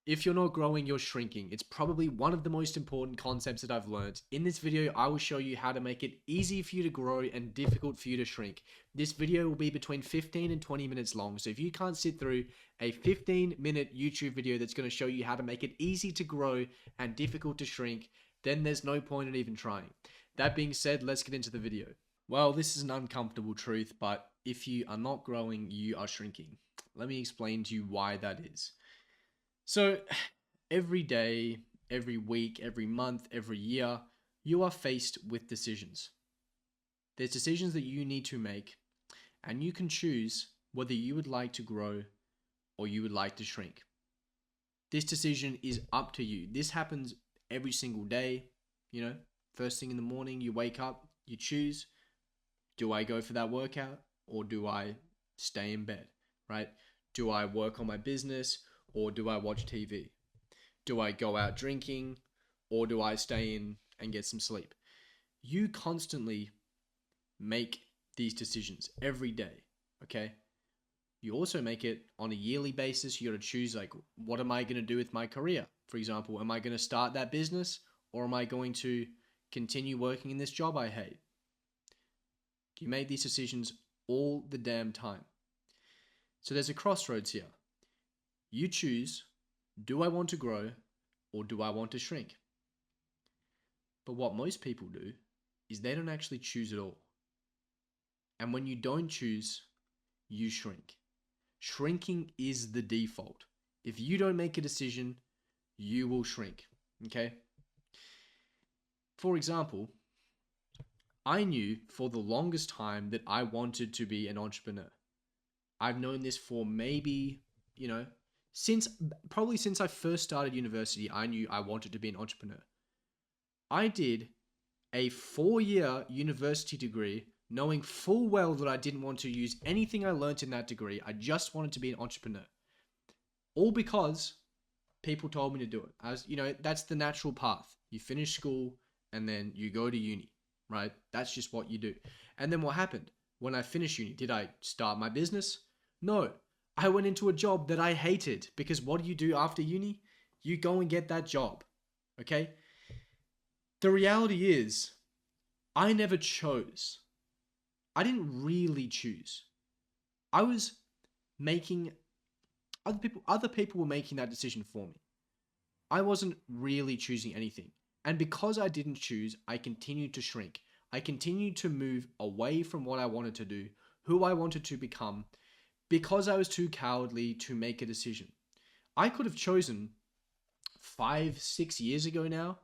If you're not growing, you're shrinking. It's probably one of the most important concepts that I've learned. In this video, I will show you how to make it easy for you to grow and difficult for you to shrink. This video will be between 15 and 20 minutes long. So if you can't sit through a 15-minute YouTube video that's going to show you how to make it easy to grow and difficult to shrink, then there's no point in even trying. That being said, let's get into the video. Well, this is an uncomfortable truth, but if you are not growing, you are shrinking. Let me explain to you why that is. So every day, every week, every month, every year, you are faced with decisions. There's decisions that you need to make, and you can choose whether you would like to grow or you would like to shrink. This decision is up to you. This happens every single day. First thing in the morning, you wake up, you choose, do I go for that workout or do I stay in bed, right? Do I work on my business or do I watch TV? Do I go out drinking or do I stay in and get some sleep? You constantly make these decisions every day, okay? You also make it on a yearly basis. You got to choose, like, what am I going to do with my career? For example, am I going to start that business or am I going to continue working in this job I hate? You make these decisions all the damn time. So there's a crossroads here. You choose, do I want to grow or do I want to shrink? But what most people do is they don't actually choose at all. And when you don't choose, you shrink. Shrinking is the default. If you don't make a decision, you will shrink, okay? For example, I knew for the longest time that I wanted to be an entrepreneur. I've known this for maybe, since I first started university, I knew I wanted to be an entrepreneur. I did a 4-year university degree knowing full well that I didn't want to use anything I learned in that degree. I just wanted to be an entrepreneur. All because people told me to do it. That's the natural path. You finish school and then you go to uni, right? That's just what you do. And then what happened? When I finished uni, did I start my business? No. I went into a job that I hated, because what do you do after uni? You go and get that job, okay? The reality is, I never chose. I didn't really choose. I was making, other people were making that decision for me. I wasn't really choosing anything. And because I didn't choose, I continued to shrink. I continued to move away from what I wanted to do, who I wanted to become, because I was too cowardly to make a decision. I could have chosen 5-6 years ago now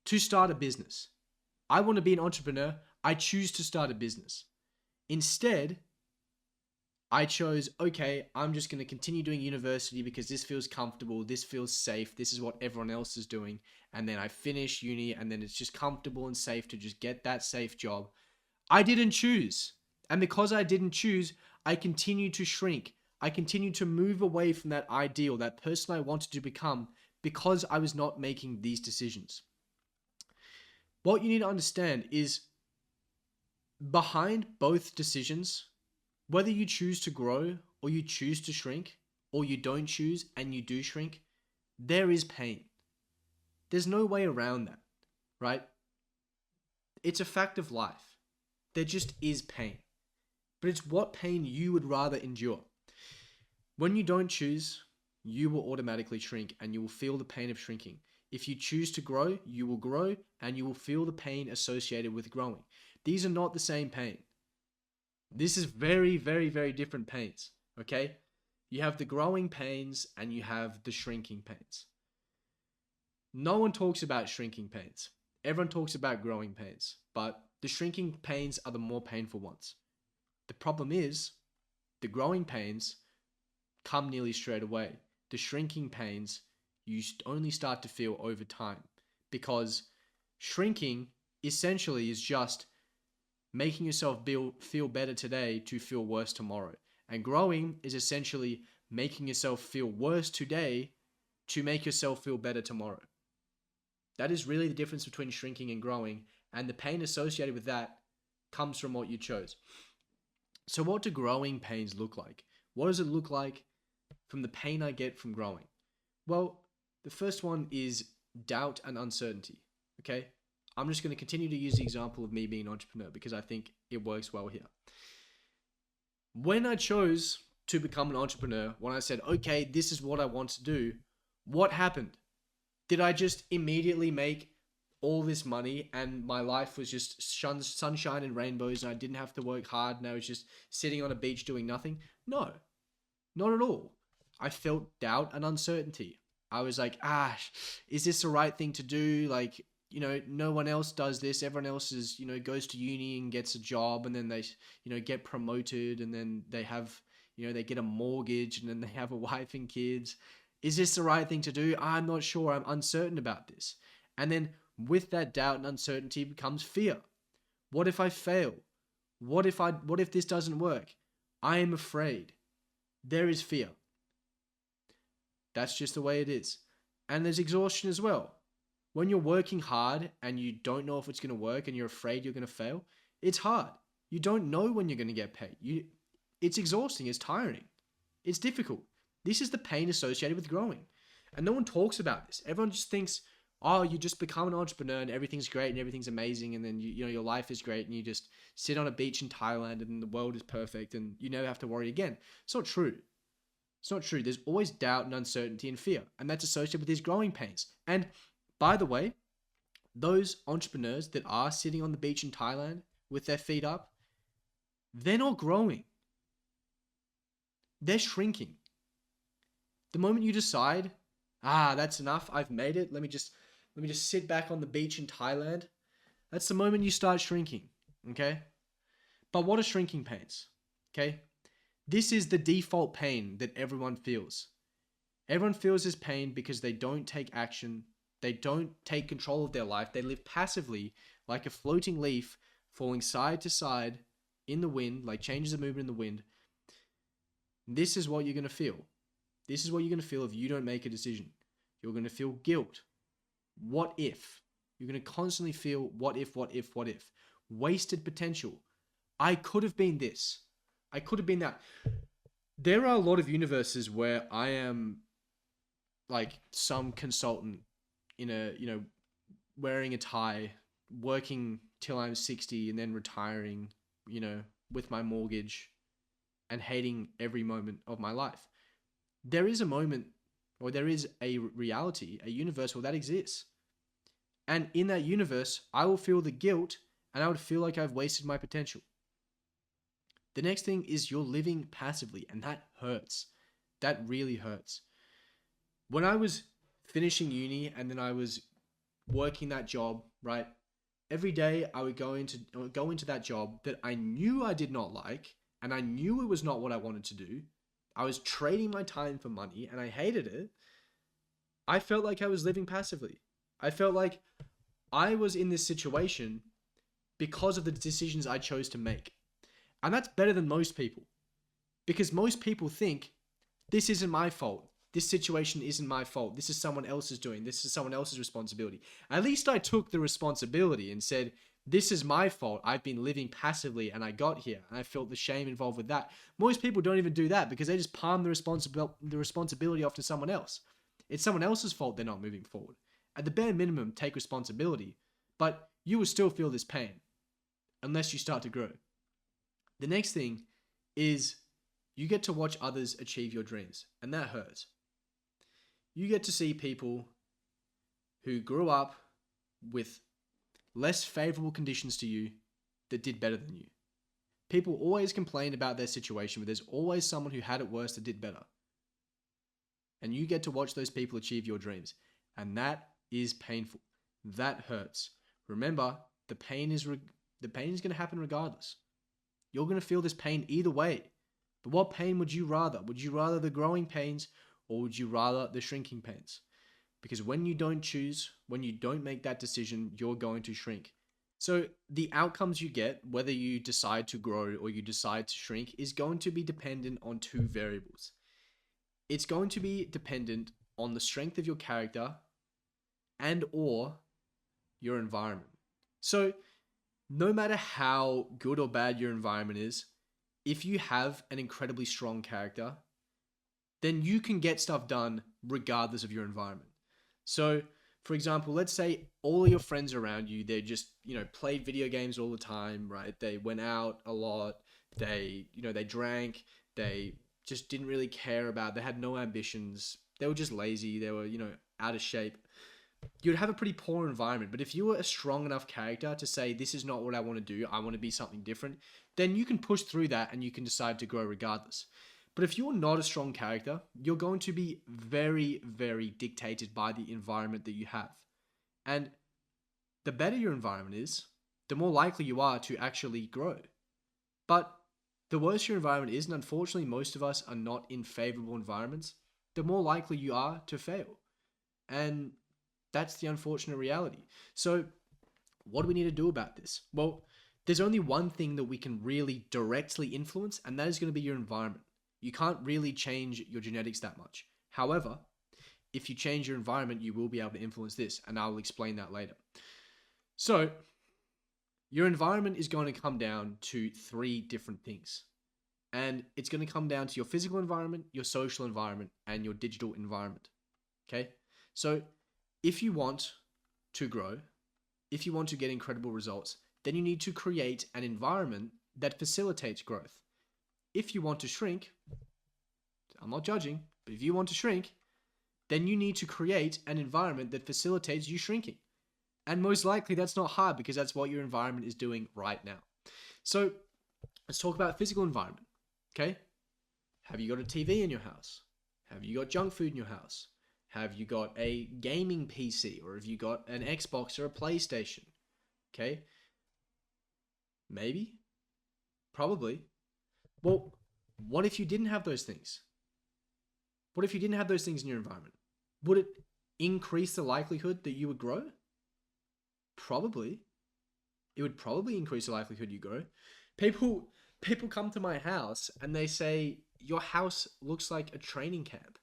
to start a business. I want to be an entrepreneur. I choose to start a business. Instead, I chose, okay, I'm just going to continue doing university because this feels comfortable, this feels safe, this is what everyone else is doing. And then I finish uni and then it's just comfortable and safe to just get that safe job. I didn't choose. And because I didn't choose, I continued to shrink. I continued to move away from that ideal, that person I wanted to become, because I was not making these decisions. What you need to understand is, behind both decisions, whether you choose to grow or you choose to shrink, or you don't choose and you do shrink, there is pain. There's no way around that, right? It's a fact of life. There just is pain. But it's what pain you would rather endure. When you don't choose, you will automatically shrink and you will feel the pain of shrinking. If you choose to grow, you will grow and you will feel the pain associated with growing. These are not the same pain. This is very, very, very different pains, okay? You have the growing pains and you have the shrinking pains. No one talks about shrinking pains. Everyone talks about growing pains, but the shrinking pains are the more painful ones. The problem is, the growing pains come nearly straight away. The shrinking pains, you only start to feel over time, because shrinking essentially is just making yourself feel better today to feel worse tomorrow. And growing is essentially making yourself feel worse today to make yourself feel better tomorrow. That is really the difference between shrinking and growing, and the pain associated with that comes from what you chose. So what do growing pains look like? What does it look like from the pain I get from growing? Well, The first one is doubt and uncertainty. Okay? I'm just going to continue to use the example of me being an entrepreneur because I think it works well here. When I chose to become an entrepreneur, when I said, okay, this is what I want to do, what happened? Did I just immediately make all this money and my life was just sunshine and rainbows and I didn't have to work hard and I was just sitting on a beach doing nothing? No, not at all. I felt doubt and uncertainty. I was like, is this the right thing to do? Like, no one else does this. Everyone else is, goes to uni and gets a job and then they, get promoted and then they have, they get a mortgage and then they have a wife and kids. Is this the right thing to do? I'm not sure. I'm uncertain about this. And then with that doubt and uncertainty becomes fear. What if I fail? What if this doesn't work? I am afraid. There is fear. That's just the way it is. And there's exhaustion as well. When you're working hard and you don't know if it's going to work and you're afraid you're going to fail, it's hard. You don't know when you're going to get paid. It's exhausting. It's tiring. It's difficult. This is the pain associated with growing. And no one talks about this. Everyone just thinks, oh, you just become an entrepreneur and everything's great and everything's amazing and then your life is great and you just sit on a beach in Thailand and the world is perfect and you never have to worry again. It's not true. It's not true. There's always doubt and uncertainty and fear, and that's associated with these growing pains. And by the way, those entrepreneurs that are sitting on the beach in Thailand with their feet up, they're not growing. They're shrinking. The moment you decide, that's enough, I've made it, let me just sit back on the beach in Thailand, that's the moment you start shrinking, okay? But what are shrinking pains, okay? This is the default pain that everyone feels. Everyone feels this pain because they don't take action. They don't take control of their life. They live passively like a floating leaf falling side to side in the wind, like changes of movement in the wind. This is what you're going to feel. This is what you're going to feel if you don't make a decision. You're going to feel guilt. What if? You're going to constantly feel what if. Wasted potential. I could have been this. I could have been that. There are a lot of universes where I am like some consultant in a, wearing a tie, working till I'm 60 and then retiring, with my mortgage and hating every moment of my life. There is a moment, or there is a reality, a universe where that exists. And in that universe, I will feel the guilt and I would feel like I've wasted my potential. The next thing is you're living passively, and that hurts. That really hurts. When I was finishing uni and then I was working that job, right? Every day I would go into that job that I knew I did not like, and I knew it was not what I wanted to do. I was trading my time for money, and I hated it. I felt like I was living passively. I felt like I was in this situation because of the decisions I chose to make. And that's better than most people. Because most people think, this isn't my fault. This situation isn't my fault. This is someone else's doing. This is someone else's responsibility. At least I took the responsibility and said, this is my fault. I've been living passively and I got here. And I felt the shame involved with that. Most people don't even do that because they just palm the responsibility off to someone else. It's someone else's fault they're not moving forward. At the bare minimum, take responsibility. But you will still feel this pain unless you start to grow. The next thing is you get to watch others achieve your dreams, and that hurts. You get to see people who grew up with less favorable conditions to you that did better than you. People always complain about their situation, but there's always someone who had it worse that did better. And you get to watch those people achieve your dreams, and that is painful. That hurts. Remember, the pain is going to happen regardless. You're going to feel this pain either way. But what pain would you rather? Would you rather the growing pains or would you rather the shrinking pains? Because when you don't choose, when you don't make that decision, you're going to shrink. So the outcomes you get, whether you decide to grow or you decide to shrink, is going to be dependent on two variables. It's going to be dependent on the strength of your character and or your environment. So no matter how good or bad your environment is, if you have an incredibly strong character, then you can get stuff done regardless of your environment. So, for example, let's say all of your friends around you, they just, played video games all the time, right? They went out a lot. They drank. They just didn't really care about, they had no ambitions. They were just lazy. They were, out of shape. You'd have a pretty poor environment. But if you were a strong enough character to say, this is not what I want to do, I want to be something different, then you can push through that and you can decide to grow regardless. But if you're not a strong character, you're going to be very, very dictated by the environment that you have. And the better your environment is, the more likely you are to actually grow. But the worse your environment is, and unfortunately most of us are not in favorable environments, the more likely you are to fail. And that's the unfortunate reality. So what do we need to do about this? Well, there's only one thing that we can really directly influence, and that is going to be your environment. You can't really change your genetics that much. However, if you change your environment, you will be able to influence this, and I'll explain that later. So, your environment is going to come down to 3 different things. And it's going to come down to your physical environment, your social environment, and your digital environment. Okay? So, if you want to grow, if you want to get incredible results, then you need to create an environment that facilitates growth. If you want to shrink, I'm not judging, but if you want to shrink, then you need to create an environment that facilitates you shrinking. And most likely that's not hard because that's what your environment is doing right now. So let's talk about physical environment. Okay? Have you got a TV in your house? Have you got junk food in your house? Have you got a gaming PC? Or have you got an Xbox or a PlayStation? Okay? Maybe? Probably. Well, what if you didn't have those things? What if you didn't have those things in your environment? Would it increase the likelihood that you would grow? Probably. It would probably increase the likelihood you grow. People come to my house and they say, your house looks like a training camp.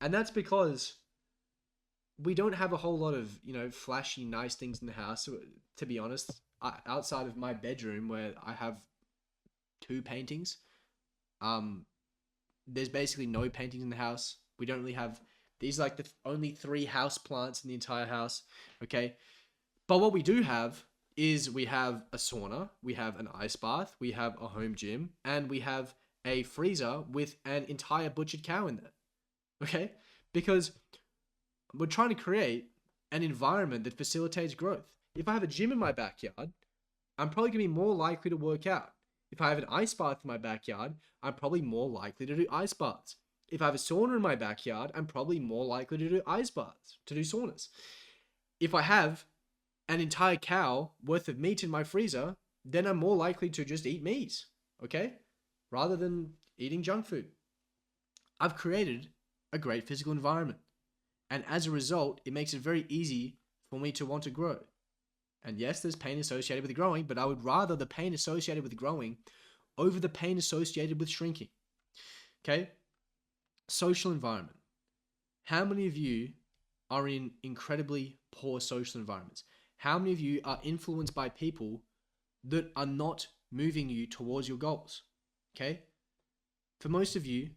And that's because we don't have a whole lot of, flashy, nice things in the house. To be honest, outside of my bedroom where I have 2 paintings, there's basically no paintings in the house. We don't really have, these are like the only 3 house plants in the entire house. Okay. But what we do have is we have a sauna, we have an ice bath, we have a home gym, and we have a freezer with an entire butchered cow in there. Okay? Because we're trying to create an environment that facilitates growth. If I have a gym in my backyard, I'm probably going to be more likely to work out. If I have an ice bath in my backyard, I'm probably more likely to do ice baths. If I have a sauna in my backyard, I'm probably more likely to do ice baths, to do saunas. If I have an entire cow worth of meat in my freezer, then I'm more likely to just eat meat, okay? Rather than eating junk food. I've created a great physical environment. And as a result, it makes it very easy for me to want to grow. And yes, there's pain associated with growing, but I would rather the pain associated with growing over the pain associated with shrinking. Okay? Social environment. How many of you are in incredibly poor social environments? How many of you are influenced by people that are not moving you towards your goals? Okay? For most of you,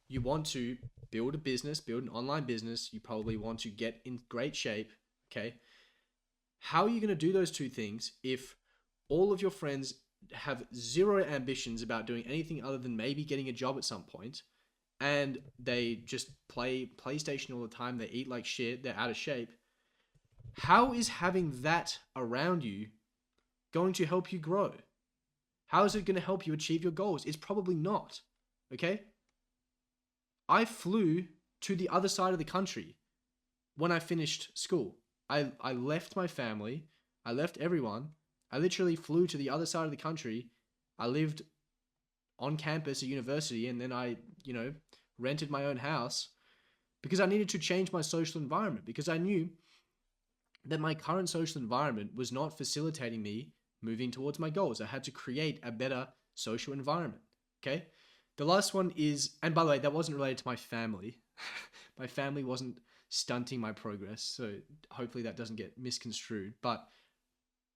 you want to build a business, build an online business. You probably want to get in great shape. Okay? How are you going to do those 2 things if all of your friends have 0 ambitions about doing anything other than maybe getting a job at some point, and they just play PlayStation all the time, they eat like shit, they're out of shape? How is having that around you going to help you grow? How is it going to help you achieve your goals? It's probably not. Okay? I flew to the other side of the country when I finished school. I left my family. I left everyone. I literally flew to the other side of the country. I lived on campus at university, and then I, rented my own house because I needed to change my social environment, because I knew that my current social environment was not facilitating me moving towards my goals. I had to create a better social environment. Okay? The last one is, and by the way, that wasn't related to my family. My family wasn't stunting my progress, so hopefully that doesn't get misconstrued. But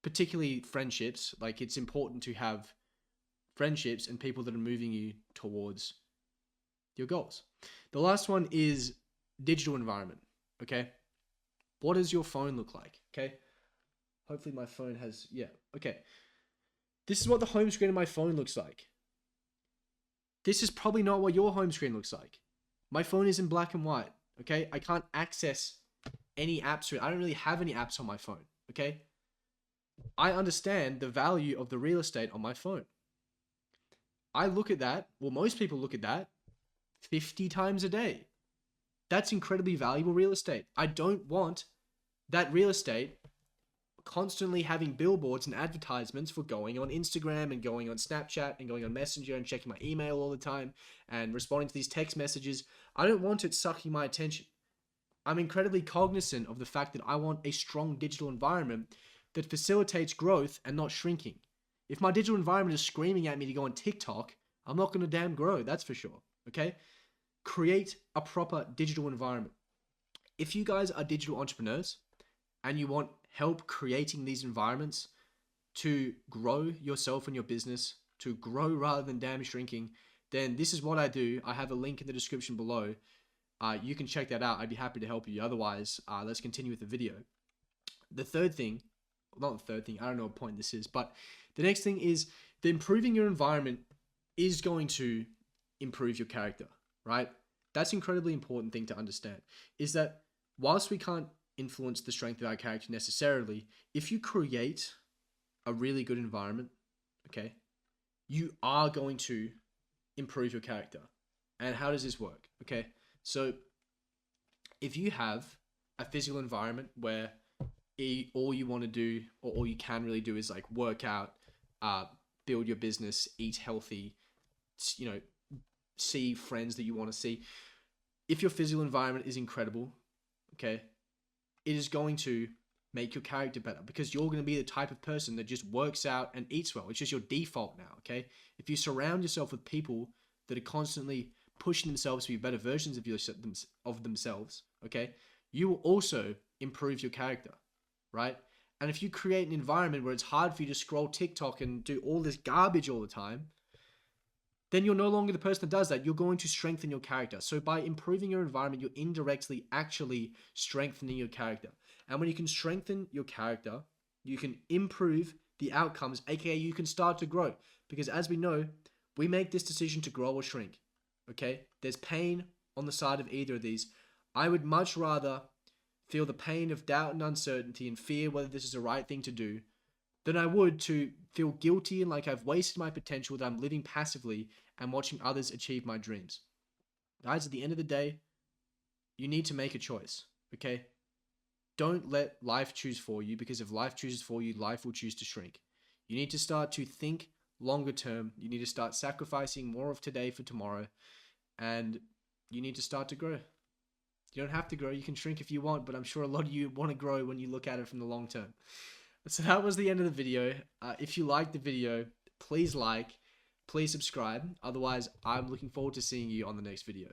particularly friendships, like it's important to have friendships and people that are moving you towards your goals. The last one is digital environment. Okay? What does your phone look like? Okay. Hopefully my phone has, yeah. Okay. This is what the home screen of my phone looks like. This is probably not what your home screen looks like. My phone is in black and white. Okay. I can't access any apps. I don't really have any apps on my phone. Okay. I understand the value of the real estate on my phone. I look at that. Well, most people look at that 50 times a day. That's incredibly valuable real estate. I don't want that real estate constantly having billboards and advertisements for going on Instagram and going on Snapchat and going on Messenger and checking my email all the time and responding to these text messages. I don't want it sucking my attention. I'm incredibly cognizant of the fact that I want a strong digital environment that facilitates growth and not shrinking. If my digital environment is screaming at me to go on TikTok, I'm not going to damn grow, that's for sure. Okay? Create a proper digital environment. If you guys are digital entrepreneurs and you want help creating these environments to grow yourself and your business, to grow rather than damn shrinking, then this is what I do. I have a link in the description below. You can check that out. I'd be happy to help you. Otherwise, let's continue with the video. The third thing, not the third thing, I don't know what point this is, but the next thing is that improving your environment is going to improve your character, right? That's an incredibly important thing to understand, is that whilst we can't influence the strength of our character necessarily, if you create a really good environment, okay, you are going to improve your character. And how does this work? Okay, so if you have a physical environment where all you want to do, or all you can really do, is like work out, build your business, eat healthy, you know, see friends that you want to see. If your physical environment is incredible, okay, it is going to make your character better, because you're going to be the type of person that just works out and eats well. It's just your default now, okay? If you surround yourself with people that are constantly pushing themselves to be better versions of themselves, okay, you will also improve your character, right? And if you create an environment where it's hard for you to scroll TikTok and do all this garbage all the time, then you're no longer the person that does that. You're going to strengthen your character. So by improving your environment, you're indirectly actually strengthening your character. And when you can strengthen your character, you can improve the outcomes, aka you can start to grow. Because as we know, we make this decision to grow or shrink. Okay? There's pain on the side of either of these. I would much rather feel the pain of doubt and uncertainty and fear whether this is the right thing to do than I would to feel guilty and like I've wasted my potential, that I'm living passively and watching others achieve my dreams. Guys, at the end of the day, you need to make a choice, okay? Don't let life choose for you, because if life chooses for you, life will choose to shrink. You need to start to think longer term. You need to start sacrificing more of today for tomorrow, and you need to start to grow. You don't have to grow. You can shrink if you want, but I'm sure a lot of you want to grow when you look at it from the long term. So that was the end of the video. If you liked the video, please like, please subscribe. Otherwise, I'm looking forward to seeing you on the next video.